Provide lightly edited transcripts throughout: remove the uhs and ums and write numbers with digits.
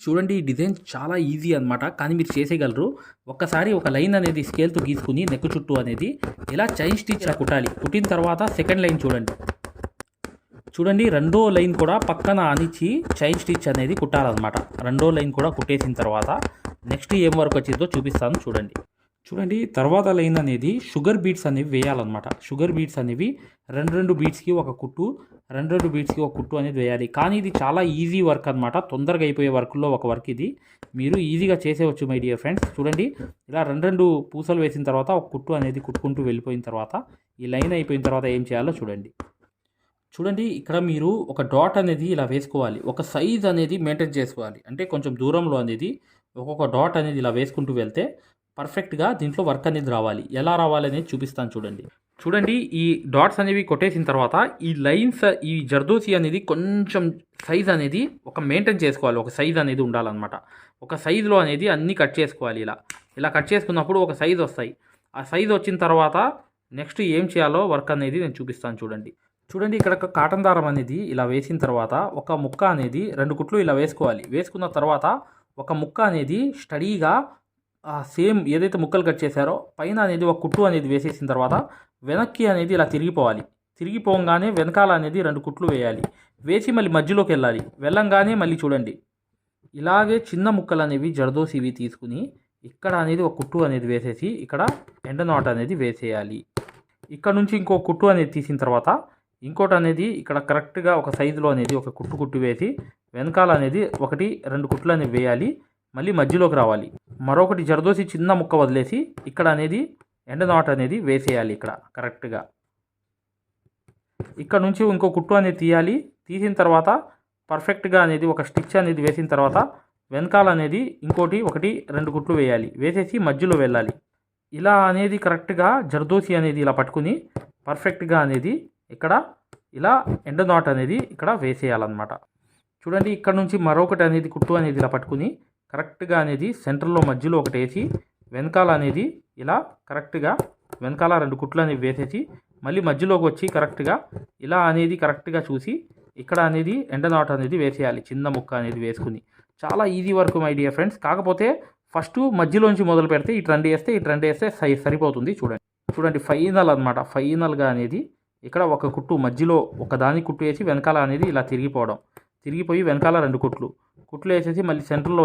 చూడండి ఈ డిజైన్ చాలా ఈజీ అనమాట. కానీ మీరు చేసేయగలరు. ఒక్కసారి ఒక లైన్ అనేది స్కేల్‌తో గీసుకొని నెక్ చుట్టూ అనేది ఇలా చైన్ స్టిచ్ ఇలా కుట్టాలి. కుట్టిన తర్వాత సెకండ్ లైన్ చూడండి. చూడండి రెండో లైన్ కూడా పక్కన అనిచ్చి చైన్ స్టిచ్ అనేది కుట్టాలన్నమాట. రెండో లైన్ కూడా కుట్టేసిన తర్వాత నెక్స్ట్ ఏం వర్క్ వచ్చిందో చూపిస్తాను చూడండి. చూడండి తర్వాత లైన్ అనేది షుగర్ బీట్స్ అనేవి వేయాలన్నమాట. షుగర్ బీట్స్ అనేవి రెండు బీట్స్కి ఒక కుట్టు, రెండు బీట్స్కి ఒక కుట్టు అనేది వేయాలి. కానీ ఇది చాలా ఈజీ వర్క్ అనమాట. తొందరగా అయిపోయే వర్క్లో ఒక వర్క్ ఇది. మీరు ఈజీగా చేసేవచ్చు మై డియర్ ఫ్రెండ్స్. చూడండి ఇలా రెండు పూసలు వేసిన తర్వాత ఒక కుట్టు అనేది కుట్టుకుంటూ వెళ్ళిపోయిన తర్వాత ఈ లైన్ అయిపోయిన తర్వాత ఏం చేయాలో చూడండి. చూడండి ఇక్కడ మీరు ఒక డాట్ అనేది ఇలా వేసుకోవాలి. ఒక సైజ్ అనేది మెయింటైన్ చేసుకోవాలి. అంటే కొంచెం దూరంలో అనేది ఒక్కొక్క డాట్ అనేది ఇలా వేసుకుంటూ వెళ్తే పర్ఫెక్ట్గా దీంట్లో వర్క్ అనేది రావాలి. ఎలా రావాలి అనేది చూపిస్తాను చూడండి. చూడండి ఈ డాట్స్ అనేవి కొట్టేసిన తర్వాత ఈ లైన్స్ ఈ జర్దోసి అనేది కొంచెం సైజ్ అనేది ఒక మెయింటైన్ చేసుకోవాలి. ఒక సైజ్ అనేది ఉండాలన్నమాట. ఒక సైజులో అనేది అన్నీ కట్ చేసుకోవాలి. ఇలా కట్ చేసుకున్నప్పుడు ఒక సైజ్ వస్తాయి. ఆ సైజ్ వచ్చిన తర్వాత నెక్స్ట్ ఏం చేయాలో వర్క్ అనేది నేను చూపిస్తాను చూడండి. చూడండి ఇక్కడ కాటన్ దారం అనేది ఇలా వేసిన తర్వాత ఒక ముక్క అనేది రెండు కుట్లు ఇలా వేసుకోవాలి. వేసుకున్న తర్వాత ఒక ముక్క అనేది స్టడీగా సేమ్ ఏదైతే ముక్కలు కట్ చేశారో పైన అనేది ఒక కుట్టు అనేది వేసేసిన తర్వాత వెనక్కి అనేది ఇలా తిరిగిపోవాలి. తిరిగిపోగానే వెనకాల అనేది రెండు కుట్లు వేయాలి. వేసి మళ్ళీ మధ్యలోకి వెళ్ళంగానే మళ్ళీ చూడండి ఇలాగే చిన్న ముక్కలు అనేవి జర్దోసివి తీసుకుని ఇక్కడ అనేది ఒక కుట్టు అనేది వేసేసి ఇక్కడ ఎండ నాట్ అనేది వేసేయాలి. ఇక్కడ నుంచి ఇంకో కుట్టు అనేది తీసిన తర్వాత ఇంకోటి అనేది ఇక్కడ కరెక్ట్గా ఒక సైజులో అనేది ఒక కుట్టు వేసి వెనకాల అనేది ఒకటి రెండు కుట్లు అనేవి వేయాలి. మళ్ళీ మధ్యలోకి రావాలి. మరొకటి జర్దోసి చిన్న ముక్క వదిలేసి ఇక్కడ అనేది ఎండ నాట్ అనేది వేసేయాలి. ఇక్కడ కరెక్ట్గా ఇక్కడ నుంచి ఇంకో కుట్టు అనేది తీయాలి. తీసిన తర్వాత పర్ఫెక్ట్గా అనేది ఒక స్టిచ్ అనేది వేసిన తర్వాత వెనకాల అనేది ఒకటి రెండు కుట్లు వేయాలి. వేసేసి మధ్యలో వెళ్ళాలి. ఇలా అనేది కరెక్ట్గా జర్దోసి అనేది ఇలా పట్టుకుని పర్ఫెక్ట్గా అనేది ఇక్కడ ఇలా ఎండ నాట్ అనేది ఇక్కడ వేసేయాలన్నమాట. చూడండి ఇక్కడ నుంచి మరొకటి అనేది కుట్టు అనేది ఇలా పట్టుకుని కరెక్ట్గా అనేది సెంటర్లో మధ్యలో ఒకటి వేసి వెనకాల అనేది ఇలా కరెక్ట్గా వెనకాల రెండు కుట్లు అనేవి వేసేసి మళ్ళీ మధ్యలోకి వచ్చి కరెక్ట్గా ఇలా అనేది కరెక్ట్గా చూసి ఇక్కడ అనేది ఎండ నాట్ అనేది వేసేయాలి. చిన్న ముక్క అనేది వేసుకుని చాలా easy work my dear friends. కాకపోతే ఫస్ట్ మధ్యలోంచి మొదలు పెడితే ఇటు రెండు వేస్తే సరిపోతుంది. చూడండి ఫైనల్ అనమాట. ఫైనల్గా అనేది ఇక్కడ ఒక కుట్టు మధ్యలో ఒక దాని కుట్టు వేసి వెనకాల అనేది ఇలా తిరిగిపోయి వెనకాల రెండు కుట్లు వేసేసి మళ్ళీ సెంటర్లో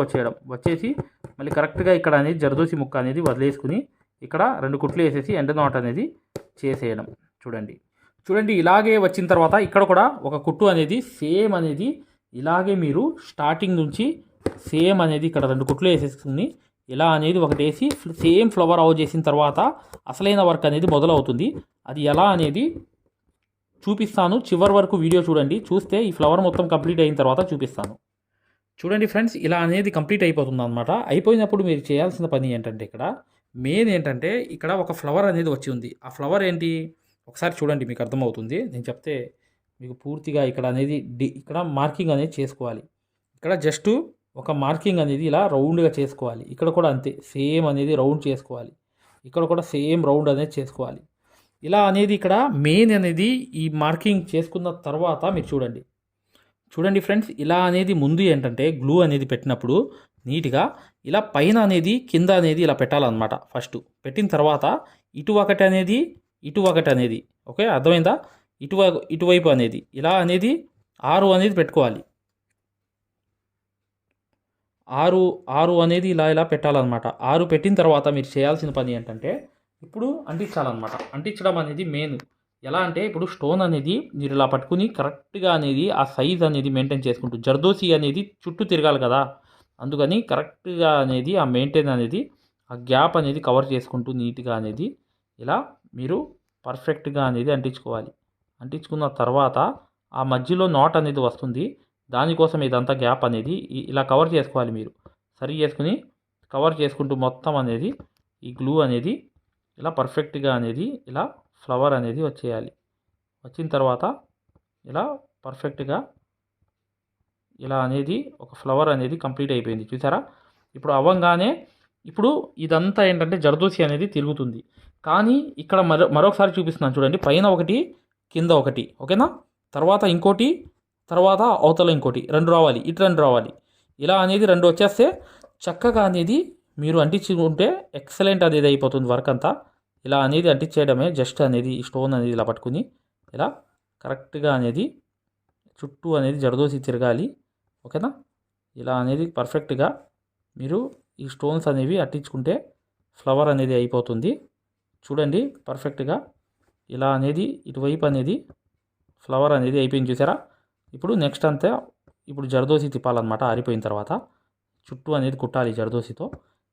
వచ్చేసి మళ్ళీ కరెక్ట్గా ఇక్కడ అనేది జర్దోసి ముక్క అనేది వదిలేసుకుని ఇక్కడ రెండు కుట్లు వేసేసి ఎండ నాట్ అనేది చేసేయడం. చూడండి ఇలాగే వచ్చిన తర్వాత ఇక్కడ కూడా ఒక కుట్టు అనేది సేమ్ అనేది ఇలాగే మీరు స్టార్టింగ్ నుంచి సేమ్ అనేది ఇక్కడ రెండు కుట్లు వేసేసుకుని ఇలా అనేది ఒకటి వేసి సేమ్ ఫ్లవర్ అవుట్ చేసిన తర్వాత అసలైన వర్క్ అనేది మొదలవుతుంది. అది ఎలా అనేది చూపిస్తాను. చివరి వరకు వీడియో చూడండి. చూస్తే ఈ ఫ్లవర్ మొత్తం కంప్లీట్ అయిన తర్వాత చూపిస్తాను. చూడండి ఫ్రెండ్స్ ఇలా అనేది కంప్లీట్ అయిపోతుంది అనమాట. అయిపోయినప్పుడు మీరు చేయాల్సిన పని ఏంటంటే ఇక్కడ మెయిన్ ఏంటంటే ఇక్కడ ఒక ఫ్లవర్ అనేది వచ్చి ఉంది. ఆ ఫ్లవర్ ఏంటి ఒకసారి చూడండి మీకు అర్థమవుతుంది. నేను చెప్తే మీకు పూర్తిగా ఇక్కడ అనేది ఇక్కడ మార్కింగ్ అనేది చేసుకోవాలి. ఇక్కడ జస్ట్ ఒక మార్కింగ్ అనేది ఇలా రౌండ్గా చేసుకోవాలి. ఇక్కడ కూడా అంతే సేమ్ అనేది రౌండ్ చేసుకోవాలి. ఇక్కడ కూడా సేమ్ రౌండ్ అనేది చేసుకోవాలి. ఇలా అనేది ఇక్కడ మెయిన్ అనేది ఈ మార్కింగ్ చేసుకున్న తర్వాత మీరు చూడండి ఫ్రెండ్స్ ఇలా అనేది ముందు ఏంటంటే గ్లూ అనేది పెట్టినప్పుడు నీట్గా ఇలా పైన అనేది కింద అనేది ఇలా పెట్టాలన్నమాట. ఫస్ట్ పెట్టిన తర్వాత ఇటు ఒకటి అనేది ఓకే అర్థమైందా? ఇటువైపు అనేది ఇలా అనేది 6 అనేది పెట్టుకోవాలి. 6 అనేది ఇలా పెట్టాలన్నమాట. 6 పెట్టిన తర్వాత మీరు చేయాల్సిన పని ఏంటంటే ఇప్పుడు అంటించాలన్నమాట. అంటించడం అనేది మెయిన్. ఎలా అంటే ఇప్పుడు స్టోన్ అనేది మీరు ఇలా పట్టుకుని కరెక్ట్గా అనేది ఆ సైజ్ అనేది మెయింటైన్ చేసుకుంటూ జర్దోసి అనేది చుట్టూ తిరగాలి కదా, అందుకని కరెక్ట్గా అనేది ఆ మెయింటైన్ అనేది ఆ గ్యాప్ అనేది కవర్ చేసుకుంటూ నీట్గా అనేది ఇలా మీరు పర్ఫెక్ట్గా అనేది అంటించుకోవాలి. అంటించుకున్న తర్వాత ఆ మధ్యలో నాట్ అనేది వస్తుంది. దానికోసం ఇదంతా గ్యాప్ అనేది ఇలా కవర్ చేసుకోవాలి. మీరు సరి చేసుకుని కవర్ చేసుకుంటూ మొత్తం అనేది ఈ గ్లూ అనేది ఇలా పర్ఫెక్ట్గా అనేది ఇలా ఫ్లవర్ అనేది వచ్చేయాలి. వచ్చిన తర్వాత ఇలా పర్ఫెక్ట్గా ఇలా అనేది ఒక ఫ్లవర్ అనేది కంప్లీట్ అయిపోయింది. చూసారా? ఇప్పుడు అవ్వంగానే ఇప్పుడు ఇదంతా ఏంటంటే జర్దోసి అనేది తిరుగుతుంది. కానీ ఇక్కడ మరొకసారి చూపిస్తున్నాను చూడండి. పైన ఒకటి కింద ఒకటి ఓకేనా, తర్వాత ఇంకోటి, తర్వాత అవతల ఇంకోటి, రెండు రావాలి, ఇటు రెండు రావాలి. ఇలా అనేది 2 వచ్చేస్తే చక్కగా అనేది మీరు అంటించుకుంటే ఎక్సలెంట్ అనేది అయిపోతుంది వర్క్ అంతా. ఇలా అనేది అంటించేయడమే. జస్ట్ అనేది ఈ స్టోన్ అనేది ఇలా పట్టుకుని ఇలా కరెక్ట్గా అనేది చుట్టూ అనేది జరదోసి తిరగాలి. ఓకేనా? ఇలా అనేది పర్ఫెక్ట్గా మీరు ఈ స్టోన్స్ అనేవి అట్టించుకుంటే ఫ్లవర్ అనేది అయిపోతుంది. చూడండి పర్ఫెక్ట్గా ఇలా అనేది ఇటువైపు అనేది ఫ్లవర్ అనేది అయిపోయింది చూసారా. ఇప్పుడు నెక్స్ట్ అంతా ఇప్పుడు జరదోసి తిప్పాలన్నమాట. ఆరిపోయిన తర్వాత చుట్టూ అనేది కుట్టాలి జరదోసితో.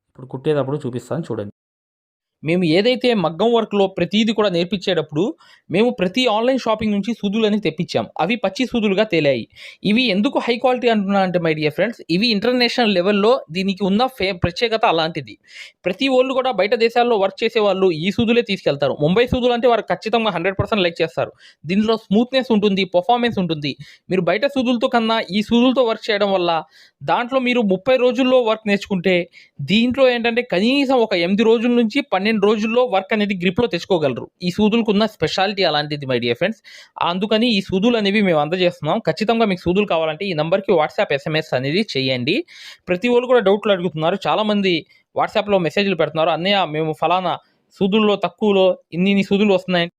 ఇప్పుడు కుట్టేటప్పుడు చూపిస్తాను చూడండి. మేము ఏదైతే మగ్గం వర్క్లో ప్రతిదీ కూడా నేర్పించేటప్పుడు మేము ప్రతి ఆన్లైన్ షాపింగ్ నుంచి సూదులని తెప్పించాం. అవి పచ్చి సూదులుగా తేలాయి. ఇవి ఎందుకు హై క్వాలిటీ అంటున్నా అంటే మై డియర్ ఫ్రెండ్స్, ఇవి ఇంటర్నేషనల్ లెవెల్లో దీనికి ఉన్న ప్రత్యేకత అలాంటిది. ప్రతి వాళ్ళు కూడా బయట దేశాల్లో వర్క్ చేసే వాళ్ళు ఈ సూదులే తీసుకెళ్తారు. ముంబై సూదులు అంటే వారు ఖచ్చితంగా 100% లైక్ చేస్తారు. దీనిలో స్మూత్నెస్ ఉంటుంది, పర్ఫార్మెన్స్ ఉంటుంది. మీరు బయట సూదులతో కన్నా ఈ సూదులతో వర్క్ చేయడం వల్ల దాంట్లో మీరు 30 రోజుల్లో వర్క్ నేర్చుకుంటే దీంట్లో ఏంటంటే కనీసం ఒక 8 రోజుల నుంచి 12 రోజుల్లో వర్క్ అనేది గ్రిప్లో తెచ్చుకోగలరు. ఈ సూదులకు ఉన్న స్పెషాలిటీ అలాంటిది మై డియర్ ఫ్రెండ్స్. అందుకని ఈ సూదులు అనేవి మేము అందజేస్తున్నాం. ఖచ్చితంగా మీకు సూదులు కావాలంటే ఈ నెంబర్కి వాట్సాప్ SMS అనేది చేయండి. ప్రతి వాళ్ళు కూడా డౌట్లు అడుగుతున్నారు. చాలామంది వాట్సాప్లో మెసేజ్లు పెడుతున్నారు, అన్నయ్య మేము ఫలానా సూదుల్లో తక్కువలో ఇన్ని సూదులు వస్తున్నాయి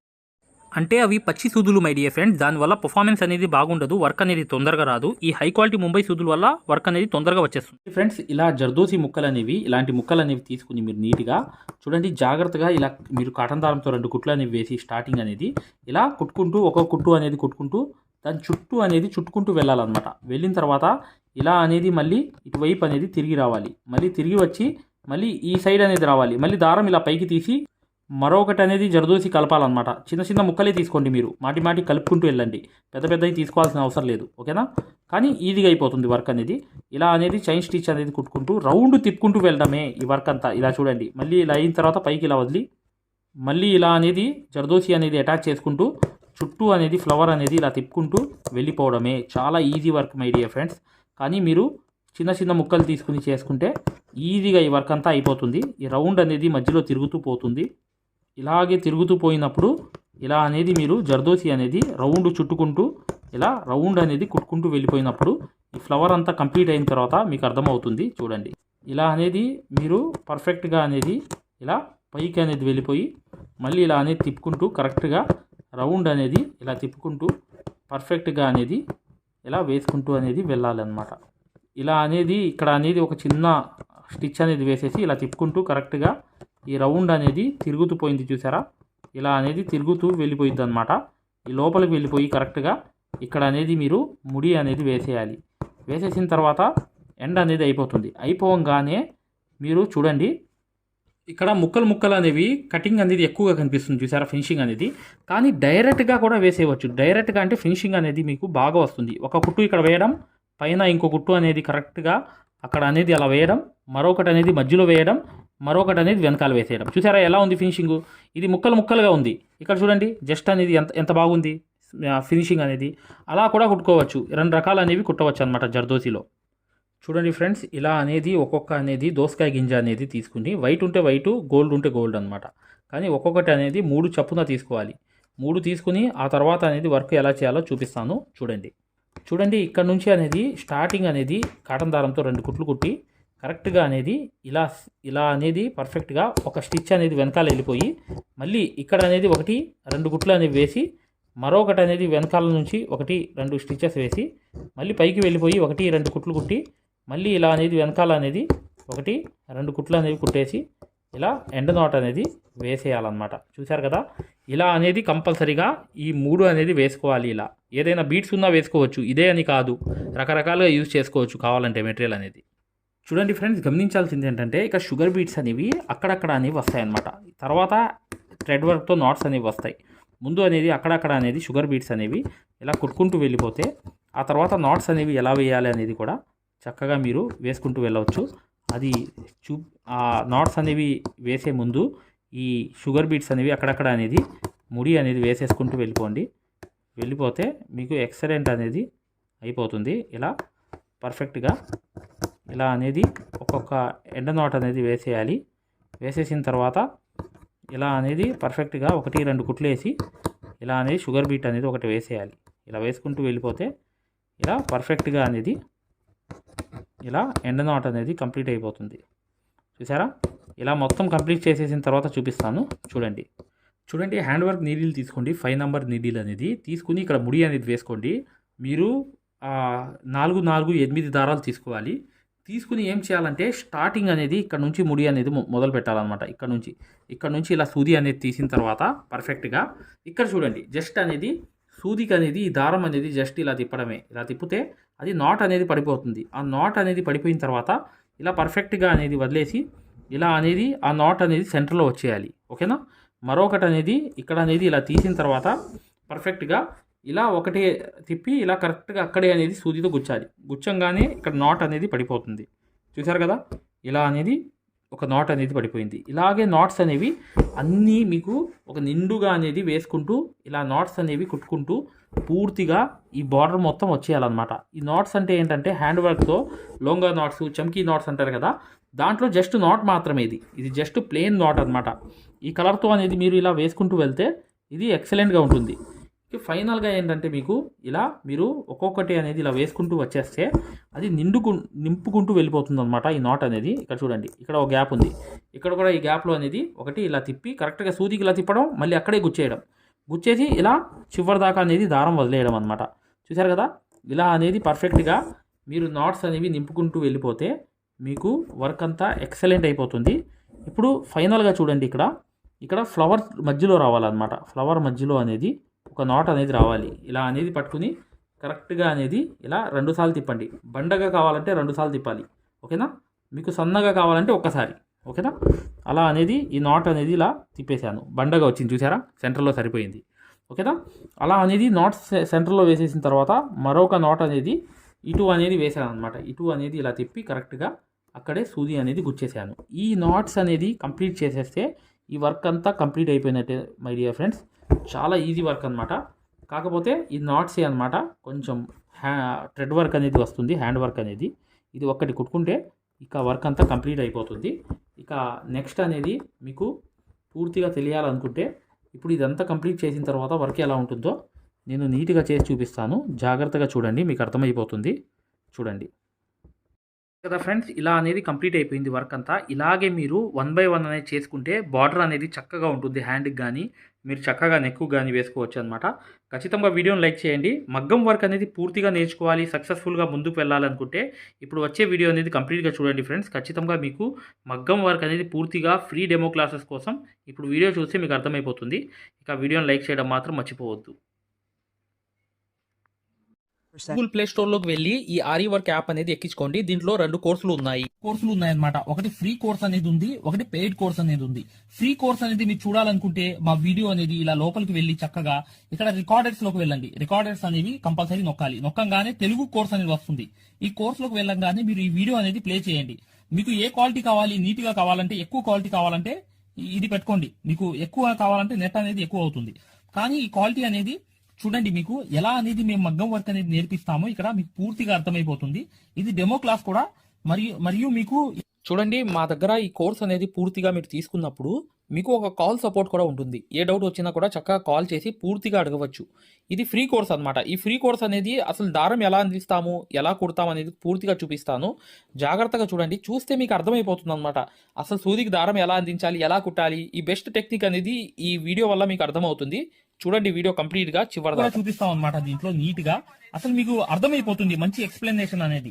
అంటే అవి పచ్చి సూదులు మై డియర్ ఫ్రెండ్స్. దానివల్ల పర్ఫార్మెన్స్ అనేది బాగుండదు, వర్క్ అనేది తొందరగా రాదు. ఈ హై క్వాలిటీ ముంబై సూదుల వల్ల వర్క్ అనేది తొందరగా వచ్చేస్తుంది. ఫ్రెండ్స్ ఇలా జర్దోసి ముక్కలు అనేవి ఇలాంటి ముక్కలు అనేవి తీసుకుని మీరు నీట్గా చూడండి, జాగ్రత్తగా ఇలా మీరు కాటన్ దారంతో 2 కుట్లు అనేవి వేసి స్టార్టింగ్ అనేది ఇలా కుట్టుకుంటూ ఒక్కొక్క కుట్టు అనేది కుట్టుకుంటూ దాని చుట్టూ అనేది చుట్టుకుంటూ వెళ్ళాలన్నమాట. వెళ్ళిన తర్వాత ఇలా అనేది మళ్ళీ ఇటువైపు అనేది తిరిగి రావాలి. మళ్ళీ తిరిగి వచ్చి మళ్ళీ ఈ సైడ్ అనేది రావాలి. మళ్ళీ దారం ఇలా పైకి తీసి మరొకటి అనేది జరదోసి కలపాలన్నమాట. చిన్న చిన్న ముక్కలే తీసుకోండి, మీరు మాటి మాటి కలుపుకుంటూ వెళ్ళండి. పెద్ద పెద్దవి తీసుకోవాల్సిన అవసరం లేదు. ఓకేనా? కానీ ఈజీగా అయిపోతుంది వర్క్ అనేది. ఇలా అనేది చైన్ స్టిచ్ అనేది కుట్టుకుంటూ రౌండ్ తిప్పుకుంటూ వెళ్ళడమే ఈ వర్క్ అంతా. ఇలా చూడండి, మళ్ళీ ఇలా అయిన తర్వాత పైకి ఇలా వదిలి మళ్ళీ ఇలా అనేది జరదోసి అనేది అటాచ్ చేసుకుంటూ చుట్టూ అనేది ఫ్లవర్ అనేది ఇలా తిప్పుకుంటూ వెళ్ళిపోవడమే. చాలా easy work my dear friends. కానీ మీరు చిన్న చిన్న ముక్కలు తీసుకుని చేసుకుంటే ఈజీగా ఈ వర్క్ అంతా అయిపోతుంది. ఈ రౌండ్ అనేది మధ్యలో తిరుగుతూ పోతుంది. ఇలాగే తిరుగుతూ పోయినప్పుడు ఇలా అనేది మీరు జర్దోసి అనేది రౌండ్ చుట్టుకుంటూ ఇలా రౌండ్ అనేది కుట్టుకుంటూ వెళ్ళిపోయినప్పుడు ఈ ఫ్లవర్ అంతా కంప్లీట్ అయిన తర్వాత మీకు అర్థమవుతుంది. చూడండి, ఇలా అనేది మీరు పర్ఫెక్ట్గా అనేది ఇలా పైకి అనేది వెళ్ళిపోయి మళ్ళీ ఇలా అనేది తిప్పుకుంటూ కరెక్ట్గా రౌండ్ అనేది ఇలా తిప్పుకుంటూ పర్ఫెక్ట్గా అనేది ఇలా వేసుకుంటూ అనేది వెళ్ళాలన్నమాట. ఇలా అనేది ఇక్కడ అనేది ఒక చిన్న స్టిచ్ అనేది వేసేసి ఇలా తిప్పుకుంటూ కరెక్ట్గా ఈ రౌండ్ అనేది తిరుగుతూ పోయింది చూసారా. ఇలా అనేది తిరుగుతూ వెళ్ళిపోయింది అనమాట. ఈ లోపలికి వెళ్ళిపోయి కరెక్ట్గా ఇక్కడ అనేది మీరు ముడి అనేది వేసేయాలి. వేసేసిన తర్వాత ఎండ్ అనేది అయిపోతుంది. అయిపోగానే మీరు చూడండి, ఇక్కడ ముక్కలు అనేవి కటింగ్ అనేది ఎక్కువగా కనిపిస్తుంది చూసారా, ఫినిషింగ్ అనేది. కానీ డైరెక్ట్గా కూడా వేసేయవచ్చు. డైరెక్ట్గా అంటే ఫినిషింగ్ అనేది మీకు బాగా వస్తుంది. ఒక కుట్టు ఇక్కడ వేయడం, పైన ఇంకో కుట్టు అనేది కరెక్ట్గా అక్కడ అనేది అలా వేయడం, మరొకటి అనేది మధ్యలో వేయడం, మరొకటి అనేది వెనకాల వేసేయడం. చూసారా ఎలా ఉంది ఫినిషింగ్. ఇది ముక్కలుగా ఉంది. ఇక్కడ చూడండి జస్ట్ అనేది ఎంత బాగుంది ఫినిషింగ్ అనేది. అలా కూడా కుట్టుకోవచ్చు. 2 రకాలు అనేవి కుట్టవచ్చు అనమాట జర్దోసిలో. చూడండి ఫ్రెండ్స్, ఇలా అనేది ఒక్కొక్క అనేది దోసకాయ గింజ అనేది తీసుకుని వైట్ ఉంటే వైట్, గోల్డ్ ఉంటే గోల్డ్ అనమాట. కానీ ఒక్కొక్కటి అనేది 3 చప్పున తీసుకోవాలి. 3 తీసుకుని ఆ తర్వాత అనేది వర్క్ ఎలా చేయాలో చూపిస్తాను చూడండి. ఇక్కడ నుంచి అనేది స్టార్టింగ్ అనేది కాటన్ దారంతో 2 కుట్లు కుట్టి కరెక్ట్గా అనేది ఇలా అనేది పర్ఫెక్ట్గా ఒక స్టిచ్ అనేది వెనకాల వెళ్ళిపోయి మళ్ళీ ఇక్కడ అనేది 1-2 కుట్లు అనేవి వేసి మరొకటి అనేది వెనకాల నుంచి 1-2 స్టిచెస్ వేసి మళ్ళీ పైకి వెళ్ళిపోయి 1-2 కుట్లు కుట్టి మళ్ళీ ఇలా అనేది వెనకాల అనేది 1-2 కుట్లు అనేవి కుట్టేసి ఇలా ఎండ్ నాట్ అనేది వేసేయాలన్నమాట. చూశారు కదా, ఇలా అనేది కంపల్సరీగా ఈ 3 అనేది వేసుకోవాలి. ఇలా ఏదైనా బీట్స్ ఉన్నా వేసుకోవచ్చు, ఇదే అని కాదు, రకరకాలుగా యూజ్ చేసుకోవచ్చు కావాలంటే మెటీరియల్ అనేది. చూడండి ఫ్రెండ్స్, గమనించాల్సింది ఏంటంటే ఇక్కడ షుగర్ బీట్స్ అనేవి అక్కడక్కడ అనేవి వస్తాయి అన్నమాట. తర్వాత థ్రెడ్ వర్క్తో నాట్స్ అనేవి వస్తాయి. ముందు అనేది అక్కడక్కడ అనేది షుగర్ బీట్స్ అనేవి ఇలా కుట్టుకుంటూ వెళ్ళిపోతే ఆ తర్వాత నాట్స్ అనేవి ఎలా వేయాలి అనేది కూడా చక్కగా మీరు వేసుకుంటూ వెళ్ళవచ్చు. అది ఆ నాట్స్ అనేవి వేసే ముందు ఈ షుగర్ బీట్స్ అనేవి అక్కడక్కడ అనేది ముడి అనేది వేసేసుకుంటూ వెళ్ళిపోతే మీకు ఎక్సలెంట్ అనేది అయిపోతుంది. ఇలా పర్ఫెక్ట్గా ఇలా అనేది ఒక్కొక్క ఎండ్ నాట్ అనేది వేసేయాలి. వేసేసిన తర్వాత ఇలా అనేది పర్ఫెక్ట్గా 1-2 కుట్లు వేసి ఇలా అనేది షుగర్ బీట్ అనేది ఒకటి వేసేయాలి. ఇలా వేసుకుంటూ వెళ్ళిపోతే ఇలా పర్ఫెక్ట్గా అనేది ఇలా ఎండ్ నాట్ అనేది కంప్లీట్ అయిపోతుంది. చూసారా? ఇలా మొత్తం కంప్లీట్ చేసేసిన తర్వాత చూపిస్తాను చూడండి. హ్యాండ్ వర్క్ నీడిల్ తీసుకోండి. 5 నెంబర్ నీడిల్ అనేది తీసుకుని ఇక్కడ ముడి అనేది వేసుకోండి. మీరు 4, 4, 8 దారాలు తీసుకోవాలి. తీసుకుని ఏం చేయాలంటే స్టార్టింగ్ అనేది ఇక్కడ నుంచి ముడి అనేది మొదలు పెట్టాలన్నమాట. ఇక్కడ నుంచి ఇలా సూది అనేది తీసిన తర్వాత పర్ఫెక్ట్గా ఇక్కడ చూడండి, జస్ట్ అనేది సూదికి అనేది ఈ దారం అనేది జస్ట్ ఇలా తిప్పడమే. ఇలా తిప్పితే అది నాట్ అనేది పడిపోతుంది. ఆ నాట్ అనేది పడిపోయిన తర్వాత ఇలా పర్ఫెక్ట్గా అనేది వదిలేసి ఇలా అనేది ఆ నాట్ అనేది సెంటర్లో వచ్చేయాలి. ఓకేనా? మరొకటి అనేది ఇక్కడ అనేది ఇలా తీసిన తర్వాత పర్ఫెక్ట్గా ఇలా ఒకటి తిప్పి ఇలా కరెక్ట్గా అక్కడే అనేది సూదితో గుచ్చాలి. గుచ్చంగానే ఇక్కడ నాట్ అనేది పడిపోతుంది. చూసారు కదా? ఇలా అనేది ఒక నాట్ అనేది పడిపోయింది. ఇలాగే నాట్స్ అనేవి అన్నీ మీకు ఒక నిండుగా అనేది వేసుకుంటూ ఇలా నాట్స్ అనేవి కుట్టుకుంటూ పూర్తిగా ఈ బార్డర్ మొత్తం వచ్చేయాలన్నమాట. ఈ నాట్స్ అంటే ఏంటంటే హ్యాండ్ వర్క్తో లోంగా నాట్స్, చమ్కీ నాట్స్ అంటారు కదా, దాంట్లో జస్ట్ నాట్ మాత్రమే ఇది జస్ట్ ప్లెయిన్ నాట్ అనమాట. ఈ కలర్తో అనేది మీరు ఇలా వేసుకుంటూ వెళ్తే ఇది ఎక్సలెంట్గా ఉంటుంది. ఫైనల్గా ఏంటంటే మీకు ఇలా మీరు ఒక్కొక్కటి అనేది ఇలా వేసుకుంటూ వచ్చేస్తే అది నింపుకుంటూ వెళ్ళిపోతుంది అనమాట. ఈ నాట్ అనేది ఇక్కడ చూడండి, ఇక్కడ ఒక గ్యాప్ ఉంది, ఇక్కడ కూడా ఈ గ్యాప్లో అనేది ఒకటి ఇలా తిప్పి కరెక్ట్గా సూదికి ఇలా తిప్పడం, మళ్ళీ అక్కడే గుచ్చేసి ఇలా చివరి దాకా అనేది దారం వదిలేయడం అనమాట. చూసారు కదా? ఇలా అనేది పర్ఫెక్ట్గా మీరు నాట్స్ అనేవి నింపుకుంటూ వెళ్ళిపోతే మీకు వర్క్ అంతా ఎక్సలెంట్ అయిపోతుంది. ఇప్పుడు ఫైనల్గా చూడండి, ఇక్కడ ఫ్లవర్ మధ్యలో రావాలన్నమాట. ఫ్లవర్ మధ్యలో అనేది ఒక నాట్ అనేది రావాలి. ఇలా అనేది పట్టుకుని కరెక్ట్గా అనేది ఇలా 2 సార్లు తిప్పండి. బండగా కావాలంటే 2 సార్లు తిప్పాలి. ఓకేనా? మీకు సన్నగా కావాలంటే ఒక్కసారి. ఓకేనా? అలా అనేది ఈ నాట్ అనేది ఇలా తిప్పేశాను, బండగా వచ్చింది. చూసారా? సెంటర్లో సరిపోయింది. ఓకేనా? అలా అనేది నాట్ సెంటర్లో వేసేసిన తర్వాత మరొక నాట్ అనేది ఇటు అనేది వేసాను అనమాట. ఇటు అనేది ఇలా తిప్పి కరెక్ట్గా అక్కడే సూది అనేది గుచ్చేసాను. ఈ నాట్స్ అనేది కంప్లీట్ చేసేస్తే ఈ వర్క్ అంతా కంప్లీట్ అయిపోయినట్టే మై డియర్ ఫ్రెండ్స్. చాలా ఈజీ వర్క్ అనమాట. కాకపోతే ఈ నాట్సే అనమాట కొంచెం థ్రెడ్ వర్క్ అనేది వస్తుంది, హ్యాండ్ వర్క్ అనేది. ఇది ఒక్కటి కుట్టుకుంటే ఇక వర్క్ అంతా కంప్లీట్ అయిపోతుంది. ఇక నెక్స్ట్ అనేది మీకు పూర్తిగా తెలియాలనుకుంటే ఇప్పుడు ఇదంతా కంప్లీట్ చేసిన తర్వాత వర్క్ ఎలా ఉంటుందో నేను నీట్గా చేసి చూపిస్తాను. జాగ్రత్తగా చూడండి, మీకు అర్థమైపోతుంది. చూడండి కదా ఫ్రెండ్స్, ఇలా అనేది కంప్లీట్ అయిపోయింది వర్క్ అంతా. ఇలాగే మీరు 1 by 1 అనేది చేసుకుంటే బార్డర్ అనేది చక్కగా ఉంటుంది. హ్యాండ్కి కానీ మీరు చక్కగా నెక్కు కానీ వేసుకోవచ్చు అనమాట. ఖచ్చితంగా వీడియోని లైక్ చేయండి. మగ్గం వర్క్ అనేది పూర్తిగా నేర్చుకోవాలి, సక్సెస్ఫుల్గా ముందుకు వెళ్ళాలనుకుంటే ఇప్పుడు వచ్చే వీడియో అనేది కంప్లీట్గా చూడండి ఫ్రెండ్స్. ఖచ్చితంగా మీకు మగ్గం వర్క్ అనేది పూర్తిగా ఫ్రీ డెమో క్లాసెస్ కోసం ఇప్పుడు వీడియో చూస్తే మీకు అర్థమైపోతుంది. ఇక వీడియోని లైక్ చేయడం మాత్రం మర్చిపోవద్దు. గూగుల్ ప్లే స్టోర్లోకి వెళ్ళి ఈ ఆరి వర్క్ యాప్ అనేది ఎక్కించుకోండి. దీంట్లో 2 కోర్సులు ఉన్నాయన్నమాట. ఒకటి ఫ్రీ కోర్స్ అనేది ఉంది, ఒకటి పెయిడ్ కోర్స్ అనేది ఉంది. ఫ్రీ కోర్స్ అనేది మీరు చూడాలనుకుంటే మా వీడియో అనేది ఇలా లోపలికి వెళ్ళి చక్కగా ఇక్కడ రికార్డర్స్ లోకి వెళ్ళండి. రికార్డర్స్ అనేవి కంపల్సరీ నొక్కంగానే తెలుగు కోర్స్ అనేది వస్తుంది. ఈ కోర్స్ లోకి వెళ్ళంగానే మీరు ఈ వీడియో అనేది ప్లే చేయండి. మీకు ఏ క్వాలిటీ కావాలి, నీట్ గా కావాలంటే, ఎక్కువ క్వాలిటీ కావాలంటే ఇది పెట్టుకోండి. మీకు ఎక్కువ కావాలంటే నెట్ అనేది ఎక్కువ అవుతుంది. కానీ ఈ క్వాలిటీ అనేది చూడండి, మీకు ఎలా అనేది మేము మగ్గం వర్క్ అనేది నేర్పిస్తామో ఇక్కడ మీకు పూర్తిగా అర్థమైపోతుంది. ఇది డెమో క్లాస్ కూడా మరియు మీకు చూడండి, మా దగ్గర ఈ కోర్స్ అనేది పూర్తిగా మీరు తీసుకున్నప్పుడు మీకు ఒక కాల్ సపోర్ట్ కూడా ఉంటుంది. ఏ డౌట్ వచ్చినా కూడా చక్కగా కాల్ చేసి పూర్తిగా అడగవచ్చు. ఇది ఫ్రీ కోర్స్ అనమాట. ఈ ఫ్రీ కోర్స్ అనేది అసలు దారం ఎలా అందిస్తాము, ఎలా కుడతాము అనేది పూర్తిగా చూపిస్తాను. జాగ్రత్తగా చూడండి, చూస్తే మీకు అర్థమైపోతుంది అనమాట. అసలు సూదికి దారం ఎలా అందించాలి, ఎలా కుట్టాలి, ఈ బెస్ట్ టెక్నిక్ అనేది ఈ వీడియో వల్ల మీకు అర్థమవుతుంది. చూడండి, వీడియో కంప్లీట్ గా చివరిగా చూపిస్తాం అనమాట. దీంట్లో నీట్ గా అసలు మీకు అర్థమైపోతుంది, మంచి ఎక్స్ప్లెనేషన్ అనేది.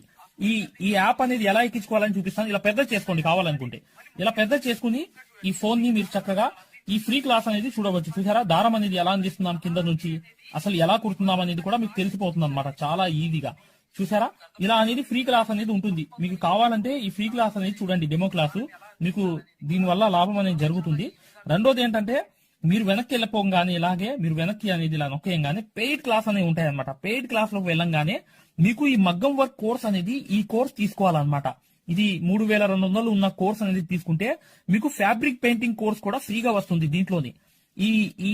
ఈ యాప్ అనేది ఎలా ఎక్కించుకోవాలని చూపిస్తాను. ఇలా పెద్ద చేసుకోండి కావాలనుకుంటే. ఇలా పెద్ద చేసుకుని ఈ ఫోన్ ని మీరు చక్కగా ఈ ఫ్రీ క్లాస్ అనేది చూడవచ్చు. చూసారా, దారం అనేది ఎలా అందిస్తున్నాం కింద నుంచి, అసలు ఎలా కుడుతున్నాం అనేది కూడా మీకు తెలిసిపోతుంది అనమాట చాలా ఈజీగా. చూసారా, ఇలా అనేది ఫ్రీ క్లాస్ అనేది ఉంటుంది. మీకు కావాలంటే ఈ ఫ్రీ క్లాస్ అనేది చూడండి, డెమో క్లాసు. మీకు దీనివల్ల లాభం అనేది జరుగుతుంది. రెండోది ఏంటంటే, మీరు వెనక్కి వెళ్ళిపోగానే ఇలాగే మీరు వెనక్కి అనేది ఇలా నొక్కేయంగానే పెయిడ్ క్లాస్ అనేవి ఉంటాయి అనమాట. పెయిడ్ క్లాస్ లోకి వెళ్ళంగానే మీకు ఈ మగ్గం వర్క్ కోర్స్ అనేది ఈ కోర్స్ తీసుకోవాలన్నమాట. ఇది 3200 ఉన్న కోర్స్ అనేది తీసుకుంటే మీకు ఫ్యాబ్రిక్ పెయింటింగ్ కోర్స్ కూడా ఫ్రీగా వస్తుంది దీంట్లోని. ఈ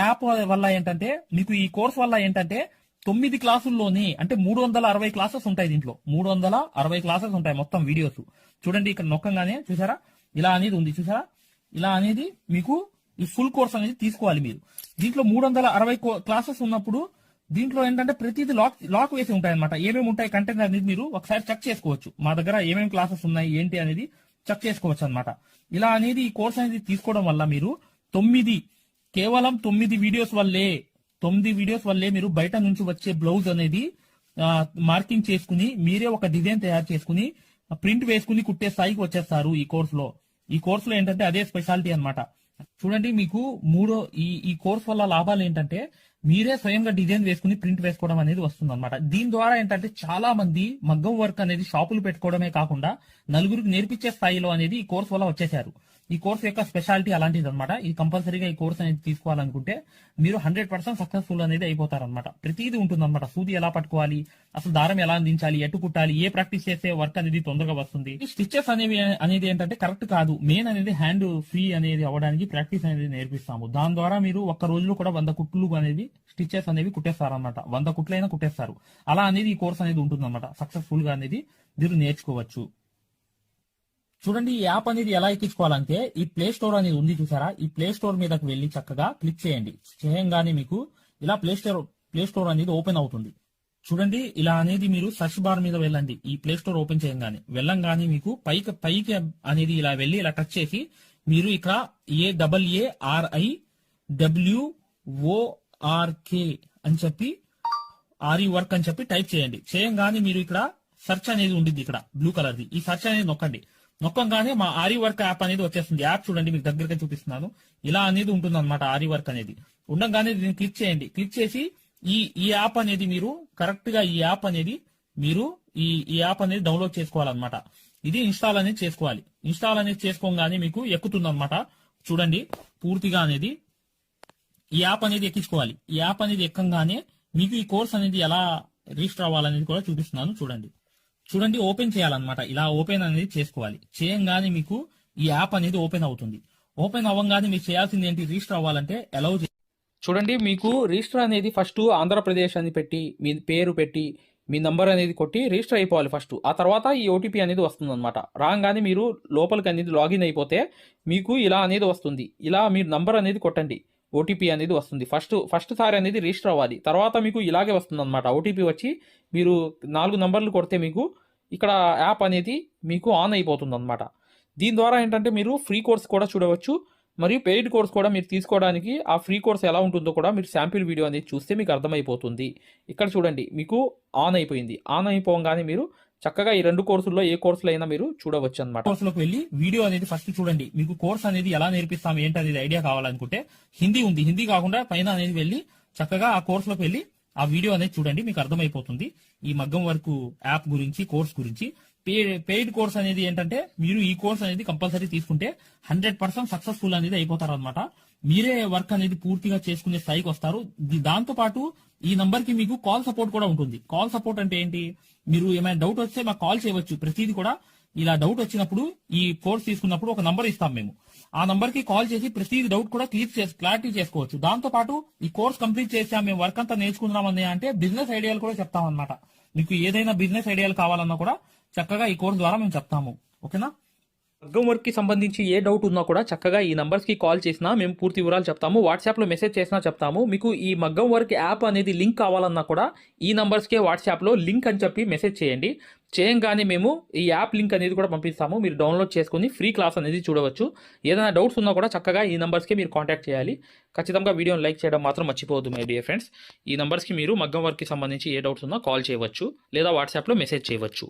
యాప్ వల్ల ఏంటంటే, మీకు ఈ కోర్స్ వల్ల ఏంటంటే 9 క్లాసుల్లోని అంటే 360 క్లాసెస్ ఉంటాయి. దీంట్లో 360 క్లాసెస్ ఉంటాయి మొత్తం వీడియోస్. చూడండి, ఇక్కడ నొక్కంగానే చూసారా ఇలా అనేది ఉంది. చూసారా, ఇలా అనేది మీకు ఈ ఫుల్ కోర్స్ అనేది తీసుకోవాలి మీరు. దీంట్లో 360 క్లాసెస్ ఉన్నప్పుడు దీంట్లో ఏంటంటే ప్రతిదీ లాక్ వేసి ఉంటాయి అనమాట. ఏమేమి ఉంటాయి కంటెంట్ అనేది మీరు ఒకసారి చెక్ చేసుకోవచ్చు. మా దగ్గర ఏమేమి క్లాసెస్ ఉన్నాయి ఏంటి అనేది చెక్ చేసుకోవచ్చు అనమాట. ఇలా అనేది ఈ కోర్స్ అనేది తీసుకోవడం వల్ల మీరు కేవలం 9 వీడియోస్ వల్లే మీరు బయట నుంచి వచ్చే బ్లౌజ్ అనేది మార్కింగ్ చేసుకుని మీరే ఒక డిజైన్ తయారు చేసుకుని ప్రింట్ వేసుకుని కుట్టే స్థాయికి వచ్చేస్తారు ఈ కోర్సులో. ఈ కోర్సులో ఏంటంటే అదే స్పెషాలిటీ అన్నమాట. చూడండి, మీకు ఈ కోర్స్ వల్ల లాభాలు ఏంటంటే మీరే స్వయంగా డిజైన్ వేసుకుని ప్రింట్ వేసుకోవడం అనేది వస్తుంది అనమాట. దీని ద్వారా ఏంటంటే చాలా మంది మగ్గం వర్క్ అనేది షాపులు పెట్టుకోవడమే కాకుండా నలుగురికి నేర్పించే స్థాయిలో అనేది ఈ కోర్స్ వల్ల వచ్చేసారు. ఈ కోర్స్ యొక్క స్పెషాలిటీ అలాంటిది అనమాట. ఇది కంపల్సరీగా ఈ కోర్స్ అనేది తీసుకోవాలనుకుంటే మీరు 100% సక్సెస్ఫుల్ అనేది అయిపోతారనమాట. ప్రతిదీ ఉంటుంది అనమాట. సూది ఎలా పట్టుకోవాలి, అసలు దారం ఎలా అందించాలి, ఎటు కుట్టాలి, ఏ ప్రాక్టీస్ చేస్తే వర్క్ అనేది తొందరగా వస్తుంది. ఈ స్టిచెస్ అనేది ఏంటంటే కరెక్ట్ కాదు. మెయిన్ అనేది హ్యాండ్ ఫ్రీ అనేది అవ్వడానికి ప్రాక్టీస్ అనేది నేర్పిస్తాము. దాని ద్వారా మీరు ఒక్క రోజులో కూడా 100 కుట్లు అనేది స్టిచెస్ అనేవి కుట్టేస్తారనమాట. 100 కుట్లైనా కుట్టేస్తారు. అలా అనేది ఈ కోర్స్ అనేది ఉంటుంది అనమాట. సక్సెస్ఫుల్ గా అనేది మీరు నేర్చుకోవచ్చు. చూడండి, ఈ యాప్ అనేది ఎలా ఎక్కించుకోవాలంటే ఈ ప్లే స్టోర్ అనేది ఉంది చూసారా, ఈ ప్లే స్టోర్ మీదకి వెళ్ళి చక్కగా క్లిక్ చేయండి. చేయంగానే మీకు ఇలా ప్లే స్టోర్ అనేది ఓపెన్ అవుతుంది. చూడండి, ఇలా అనేది మీరు సర్చ్ బార్ మీద వెళ్ళండి. ఈ ప్లే స్టోర్ ఓపెన్ వెళ్ళంగానే మీకు పైకి అనేది ఇలా వెళ్ళి ఇలా టచ్ చేసి మీరు ఇక్కడ AARIWORK అని చెప్పి ఆరి వర్క్ అని చెప్పి టైప్ చేయండి. చేయంగానే మీరు ఇక్కడ సెర్చ్ అనేది ఉంటుంది, ఇక్కడ బ్లూ కలర్ది. ఈ సెర్చ్ అనేది నొక్కంగానే మా ఆరి వర్క్ యాప్ అనేది వచ్చేస్తుంది. యాప్ చూడండి, మీకు దగ్గరగా చూపిస్తున్నాను. ఇలా అనేది ఉంటుంది అనమాట. ఆరి వర్క్ అనేది ఉండగానే దీన్ని క్లిక్ చేయండి. క్లిక్ చేసి ఈ యాప్ అనేది మీరు కరెక్ట్ గా ఈ యాప్ అనేది డౌన్లోడ్ చేసుకోవాలన్నమాట. ఇది ఇన్స్టాల్ అనేది చేసుకోవాలి. ఇన్స్టాల్ అనేది చేసుకోగానే మీకు ఎక్కుతుంది అనమాట. చూడండి, పూర్తిగా అనేది ఈ యాప్ అనేది ఎక్కించుకోవాలి. ఈ యాప్ అనేది ఎక్కంగానే మీకు ఈ కోర్స్ అనేది ఎలా రిజిస్టర్ అవ్వాలనేది కూడా చూపిస్తున్నాను. చూడండి, ఓపెన్ చేయాలన్నమాట. ఇలా ఓపెన్ అనేది చేసుకోవాలి. చేయంగానే మీకు ఈ యాప్ అనేది ఓపెన్ అవుతుంది. ఓపెన్ అవ్వగానే మీరు చేయాల్సింది ఏంటి, రిజిస్టర్ అవ్వాలంటే అలౌ. చూడండి, మీకు రిజిస్టర్ అనేది ఫస్ట్ ఆంధ్రప్రదేశ్ అని పెట్టి మీ పేరు పెట్టి మీ నంబర్ అనేది కొట్టి రిజిస్టర్ అయిపోవాలి ఫస్ట్. ఆ తర్వాత ఈ ఓటీపీ అనేది వస్తుంది అనమాట. రాగానే మీరు లోపలికి అనేది లాగిన్ అయిపోతే మీకు ఇలా అనేది వస్తుంది. ఇలా మీరు నంబర్ అనేది కొట్టండి, ఓటీపీ అనేది వస్తుంది. ఫస్ట్ సారి అనేది రిజిస్టర్ అవ్వాలి. తర్వాత మీకు ఇలాగే వస్తుంది అనమాట. ఓటీపీ వచ్చి మీరు 4 నంబర్లు కొడితే మీకు ఇక్కడ యాప్ అనేది మీకు ఆన్ అయిపోతుంది అనమాట. దీని ద్వారా ఏంటంటే మీరు ఫ్రీ కోర్స్ కూడా చూడవచ్చు, మరియు పెయిడ్ కోర్స్ కూడా మీరు తీసుకోవడానికి ఆ ఫ్రీ కోర్స్ ఎలా ఉంటుందో కూడా మీరు శాంపిల్ వీడియో అనేది చూస్తే మీకు అర్థమైపోతుంది. ఇక్కడ చూడండి, మీకు ఆన్ అయిపోయింది. ఆన్ అయిపోగానే మీరు చక్కగా ఈ 2 కోర్సుల్లో ఏ కోర్సులో అయినా మీరు చూడవచ్చు అనమాట. కోర్సులోకి వెళ్ళి వీడియో అనేది ఫస్ట్ చూడండి. మీకు కోర్స్ అనేది ఎలా నేర్పిస్తాం ఏంటి అనేది ఐడియా కావాలనుకుంటే హిందీ ఉంది. హిందీ కాకుండా పైన అనేది వెళ్ళి చక్కగా ఆ కోర్సులోకి వెళ్ళి ఆ వీడియో అనేది చూడండి. మీకు అర్థమైపోతుంది ఈ మగ్గం వర్క్ యాప్ గురించి, కోర్స్ గురించి. పెయిడ్ కోర్స్ అనేది ఏంటంటే మీరు ఈ కోర్స్ అనేది కంపల్సరీ తీసుకుంటే 100% సక్సెస్ఫుల్ అనేది అయిపోతారు అనమాట. మీరే వర్క్ అనేది పూర్తిగా చేసుకునే స్థాయికి వస్తారు. దాంతో పాటు ఈ నంబర్ కి మీకు కాల్ సపోర్ట్ కూడా ఉంటుంది. కాల్ సపోర్ట్ అంటే ఏంటి, మీరు ఏమైనా డౌట్ వస్తే మాకు కాల్ చేయవచ్చు. ప్రతిదీ కూడా ఇలా డౌట్ వచ్చినప్పుడు ఈ కోర్స్ తీసుకున్నప్పుడు ఒక నంబర్ ఇస్తాం మేము. ఆ నంబర్ కి కాల్ చేసి ప్రతి డౌట్ కూడా క్లారిటీ చేసుకోవచ్చు. దాంతో పాటు ఈ కోర్స్ కంప్లీట్ చేసాం, మేము వర్క్ అంతా నేర్చుకుందామని అంటే బిజినెస్ ఐడియాలు కూడా చెప్తాం అనమాట. మీకు ఏదైనా బిజినెస్ ఐడియాలు కావాలన్నా కూడా చక్కగా ఈ కోర్స్ ద్వారా మేము చెప్తాము. ఓకేనా? మగ్గం వర్క్ కి సంబంధించి ఏ డౌట్ ఉన్నా కూడా చక్కగా ఈ నంబర్స్ కి కాల్ చేసినా మేము పూర్తి వివరాలు చెప్తాము. వాట్సాప్ లో మెసేజ్ చేసినా చెప్తాము. మీకు ఈ మగ్గం వర్క్ యాప్ అనేది లింక్ కావాలన్నా కూడా ఈ నంబర్స్ కే వాట్సాప్ లో లింక్ అని చెప్పి మెసేజ్ చేయండి. చేయంగానే మేము ఈ యాప్ లింక్ అనేది కూడా పంపిస్తాము. మీరు డౌన్లోడ్ చేసుకుని ఫ్రీ క్లాస్ అనేది చూడవచ్చు. ఏదైనా డౌట్స్ ఉన్నా కూడా చక్కగా ఈ నంబర్స్కి మీరు కాంటాక్ట్ చేయాలి. ఖచ్చితంగా వీడియోని లైక్ చేయడం మాత్రం మర్చిపోవద్దు మై డియర్ ఫ్రెండ్స్. ఈ నంబర్స్కి మీరు మగ్గం వర్క్కి సంబంధించి ఏ డౌట్స్ ఉన్నా కాల్ చేయవచ్చు లేదా వాట్సాప్లో మెసేజ్ చేయవచ్చు.